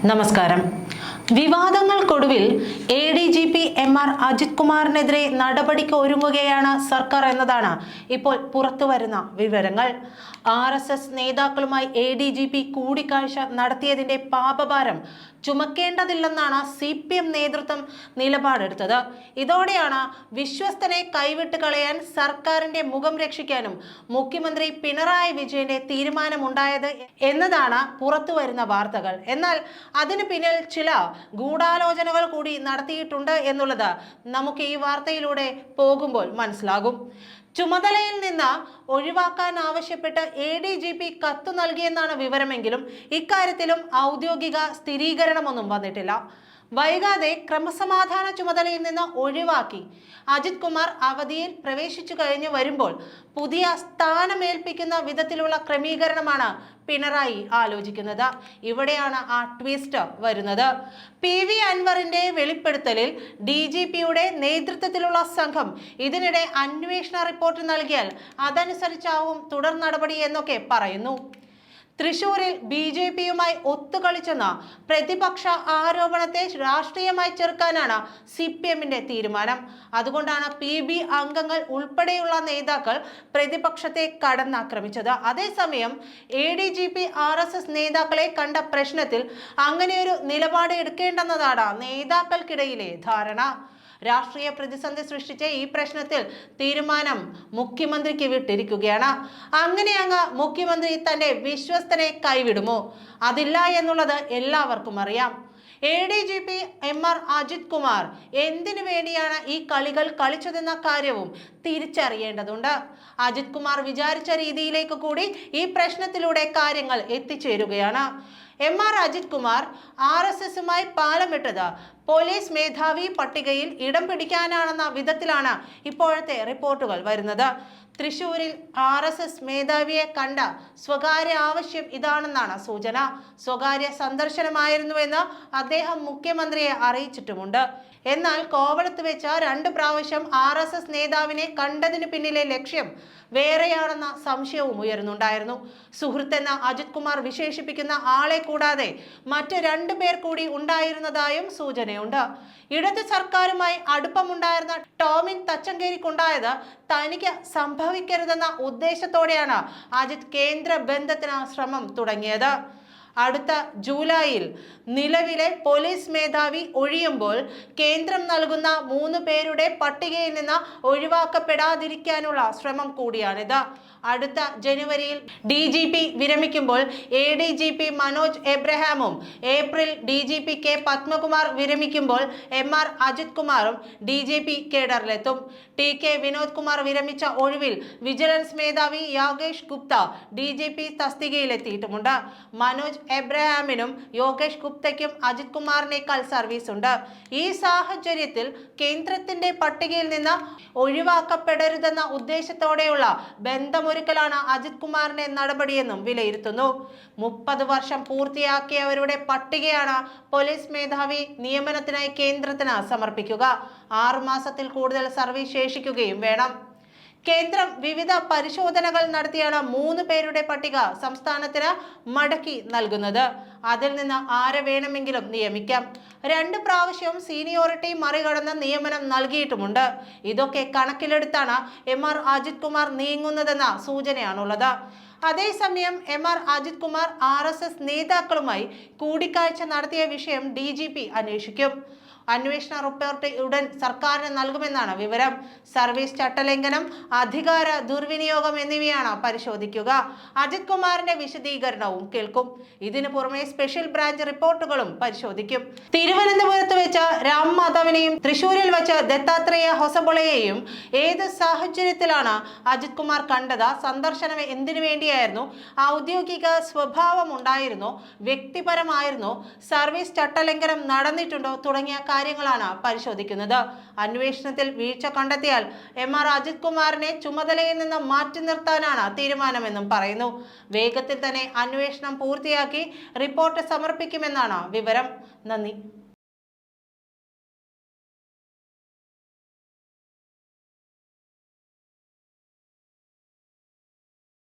നമസ്കാരം. വിവാദങ്ങൾക്കൊടുവിൽ ADGP MR Ajith കുമാറിനെതിരെ നടപടിക്ക് ഒരുങ്ങുകയാണ് സർക്കാർ എന്നതാണ് ഇപ്പോൾ പുറത്തുവരുന്ന വിവരങ്ങൾ. RSS നേതാക്കളുമായി ADGP കൂടിക്കാഴ്ച നടത്തിയതിന്റെ പാപഭാരം ചുമക്കേണ്ടതില്ലെന്നാണ് CPM നേതൃത്വം നിലപാടെടുത്തത്. ഇതോടെയാണ് വിശ്വസ്തനെ കൈവിട്ട് കളയാൻ സർക്കാരിന്റെ മുഖം രക്ഷിക്കാനും മുഖ്യമന്ത്രി പിണറായി വിജയന്റെ തീരുമാനമുണ്ടായത് എന്നതാണ് പുറത്തുവരുന്ന വാർത്തകൾ. എന്നാൽ അതിനു പിന്നിൽ ചില ഗൂഢാലോചനകൾ കൂടി നടത്തിയിട്ടുണ്ട് എന്നുള്ളത് നമുക്ക് ഈ വാർത്തയിലൂടെ പോകുമ്പോൾ മനസ്സിലാകും. ചുമതലയിൽ നിന്ന് ഒഴിവാക്കാൻ ആവശ്യപ്പെട്ട് ADGP കത്ത് നൽകിയെന്നാണ് വിവരമെങ്കിലും ഇക്കാര്യത്തിലും ഔദ്യോഗിക സ്ഥിരീകരണമൊന്നും വന്നിട്ടില്ല. വൈകാതെ ക്രമസമാധാന ചുമതലയിൽ നിന്ന് ഒഴിവാക്കി അജിത് കുമാർ അവധിയിൽ പ്രവേശിച്ചു കഴിഞ്ഞു വരുമ്പോൾ പുതിയ സ്ഥാനമേൽപ്പിക്കുന്ന വിധത്തിലുള്ള ക്രമീകരണമാണ് പിണറായി ആലോചിക്കുന്നത്. ഇവിടെയാണ് ആ ട്വിസ്റ്റ് വരുന്നത്. PV അൻവറിന്റെ വെളിപ്പെടുത്തലിൽ DGPയുടെ നേതൃത്വത്തിലുള്ള സംഘം ഇതിനിടെ അന്വേഷണ റിപ്പോർട്ട് നൽകിയാൽ അതനുസരിച്ചാവും തുടർ നടപടി എന്നൊക്കെ പറയുന്നു. തൃശൂരിൽ BJPയുമായി ഒത്തുകളിച്ചെന്ന പ്രതിപക്ഷ ആരോപണത്തെ രാഷ്ട്രീയമായി ചെറുക്കാനാണ് CPMന്റെ തീരുമാനം. അതുകൊണ്ടാണ് PB അംഗങ്ങൾ ഉൾപ്പെടെയുള്ള നേതാക്കൾ പ്രതിപക്ഷത്തെ കടന്നാക്രമിച്ചത്. അതേസമയം ADGP RSS നേതാക്കളെ കണ്ട പ്രശ്നത്തിൽ അങ്ങനെയൊരു നിലപാട് എടുക്കേണ്ടെന്നതാണ് നേതാക്കൾക്കിടയിലെ ധാരണ. രാഷ്ട്രീയ പ്രതിസന്ധി സൃഷ്ടിച്ച ഈ പ്രശ്നത്തിൽ തീരുമാനം മുഖ്യമന്ത്രിക്ക് വിട്ടിരിക്കുകയാണ്. അങ്ങനെ അങ്ങ് മുഖ്യമന്ത്രി തന്റെ വിശ്വസ്തനെ കൈവിടുമോ? അതില്ല എന്നുള്ളത് എല്ലാവർക്കും അറിയാം. ADGP MR അജിത് കുമാർ എന്തിനു വേണ്ടിയാണ് ഈ കളികൾ കളിച്ചതെന്ന കാര്യവും തിരിച്ചറിയേണ്ടതുണ്ട്. അജിത് കുമാർ വിചാരിച്ച രീതിയിലേക്ക് കൂടി ഈ പ്രശ്നത്തിലൂടെ കാര്യങ്ങൾ എത്തിച്ചേരുകയാണ്. MR അജിത് കുമാർ RSSുമായി പാലമിട്ടത് പോലീസ് മേധാവി പട്ടികയിൽ ഇടം പിടിക്കാനാണെന്ന വിധത്തിലാണ് ഇപ്പോഴത്തെ റിപ്പോർട്ടുകൾ വരുന്നത്. തൃശൂരിൽ RSS മേധാവിയെ കണ്ട സ്വകാര്യ ആവശ്യം ഇതാണെന്നാണ് സൂചന. സ്വകാര്യ സന്ദർശനമായിരുന്നുവെന്ന് അദ്ദേഹം മുഖ്യമന്ത്രിയെ അറിയിച്ചിട്ടുമുണ്ട്. എന്നാൽ കോവളത്ത് വെച്ച 2 പ്രാവശ്യം RSS നേതാവിനെ കണ്ടതിന് പിന്നിലെ ലക്ഷ്യം വേറെയാണെന്ന സംശയവും ഉയരുന്നുണ്ടായിരുന്നു. സുഹൃത്തെന്ന അജിത് കുമാർ വിശേഷിപ്പിക്കുന്ന ആളെ കൂടാതെ മറ്റ് 2 പേർ കൂടി ഉണ്ടായിരുന്നതായും സൂചനയുണ്ട്. ഇടത് സർക്കാരുമായി അടുപ്പമുണ്ടായിരുന്ന ടോമിൻ തച്ചങ്കേരിക്കുണ്ടായത് തനിക്ക് സംഭവിക്കരുതെന്ന ഉദ്ദേശത്തോടെയാണ് അജിത് കേന്ദ്ര ബന്ധത്തിന് ശ്രമം തുടങ്ങിയത്. അടുത്ത ജൂലൈയിൽ നിലവിലെ പോലീസ് മേധാവി ഒഴിയുമ്പോൾ കേന്ദ്രം നൽകുന്ന 3 പേരുടെ പട്ടികയിൽ നിന്ന് ഒഴിവാക്കപ്പെടാതിരിക്കാനുള്ള ശ്രമം കൂടിയാണിത്. അടുത്ത ജനുവരിയിൽ DGP വിരമിക്കുമ്പോൾ ADGP മനോജ് എബ്രഹാമും ഏപ്രിൽ DGP K പത്മകുമാർ വിരമിക്കുമ്പോൾ MR അജിത് കുമാറും DGP കേഡറിലെത്തും. TK വിനോദ് കുമാർ വിരമിച്ച ഒഴിവിൽ വിജിലൻസ് മേധാവി യോഗേഷ് ഗുപ്ത DGP തസ്തികയിലെത്തിയിട്ടുമുണ്ട്. മനോജ് എബ്രഹാമിനും യോഗേഷ് ഗുപ്തയ്ക്കും അജിത് കുമാറിനേക്കാൾ സർവീസ് ഉണ്ട്. ഈ സാഹചര്യത്തിൽ കേന്ദ്രത്തിന്റെ പട്ടികയിൽ നിന്ന് ഒഴിവാക്കപ്പെടരുതെന്ന ഉദ്ദേശത്തോടെയുള്ള ബന്ധമൊരുക്കലാണ് അജിത് കുമാറിന്റെ നടപടിയെന്നും വിലയിരുത്തുന്നു. 30 വർഷം പൂർത്തിയാക്കിയവരുടെ പട്ടികയാണ് പോലീസ് മേധാവി നിയമനത്തിനായി കേന്ദ്രത്തിന് സമർപ്പിക്കുക. 6 മാസത്തിൽ കൂടുതൽ സർവീസ് ശേഷിക്കുകയും വേണം. കേന്ദ്രം വിവിധ പരിശോധനകൾ നടത്തിയാണ് 3 പേരുടെ പട്ടിക സംസ്ഥാനത്തിന് മടക്കി നൽകുന്നത്. അതിൽ നിന്ന് ആരെ വേണമെങ്കിലും നിയമിക്കാം. 2 പ്രാവശ്യം സീനിയോറിറ്റി മറികടന്ന് നിയമനം നൽകിയിട്ടുമുണ്ട്. ഇതൊക്കെ കണക്കിലെടുത്താണ് MR അജിത് കുമാർ നീങ്ങുന്നതെന്ന സൂചനയാണുള്ളത്. അതേസമയം MR അജിത് കുമാർ RSS നേതാക്കളുമായി കൂടിക്കാഴ്ച നടത്തിയ വിഷയം DGP അന്വേഷിക്കും. അന്വേഷണ റിപ്പോർട്ട് ഉടൻ സർക്കാരിന് നൽകുമെന്നാണ് വിവരം. സർവീസ് ചട്ടലംഘനം, അധികാര ദുർവിനിയോഗം എന്നിവയാണ് പരിശോധിക്കുക. അജിത് കുമാറിന്റെ വിശദീകരണവും കേൾക്കും. ഇതിനു പുറമെ സ്പെഷ്യൽ ബ്രാഞ്ച് റിപ്പോർട്ടുകളും പരിശോധിക്കും. തിരുവനന്തപുരത്ത് വെച്ച് രാം മാധവനെയും തൃശൂരിൽ വെച്ച് ദത്താത്രേയ ഹൊസബളയെയും ഏത് സാഹചര്യത്തിലാണ് അജിത് കുമാർ കണ്ടത്? സന്ദർശനം എന്തിനു വേണ്ടിയായിരുന്നു? ഔദ്യോഗിക സ്വഭാവം ഉണ്ടായിരുന്നോ? വ്യക്തിപരമായിരുന്നോ? സർവീസ് ചട്ടലംഘനം നടന്നിട്ടുണ്ടോ? തുടങ്ങിയ കാര്യങ്ങളാണ് പരിശോധിക്കുന്നത്. അന്വേഷണത്തിൽ വീഴ്ച കണ്ടെത്തിയാൽ MR അജിത് കുമാറിനെ ചുമതലയിൽ നിന്ന് മാറ്റി നിർത്താനാണ് തീരുമാനമെന്നും പറയുന്നു. വേഗത്തിൽ തന്നെ അന്വേഷണം പൂർത്തിയാക്കി റിപ്പോർട്ട് സമർപ്പിക്കുമെന്നാണ് വിവരം. നന്ദി.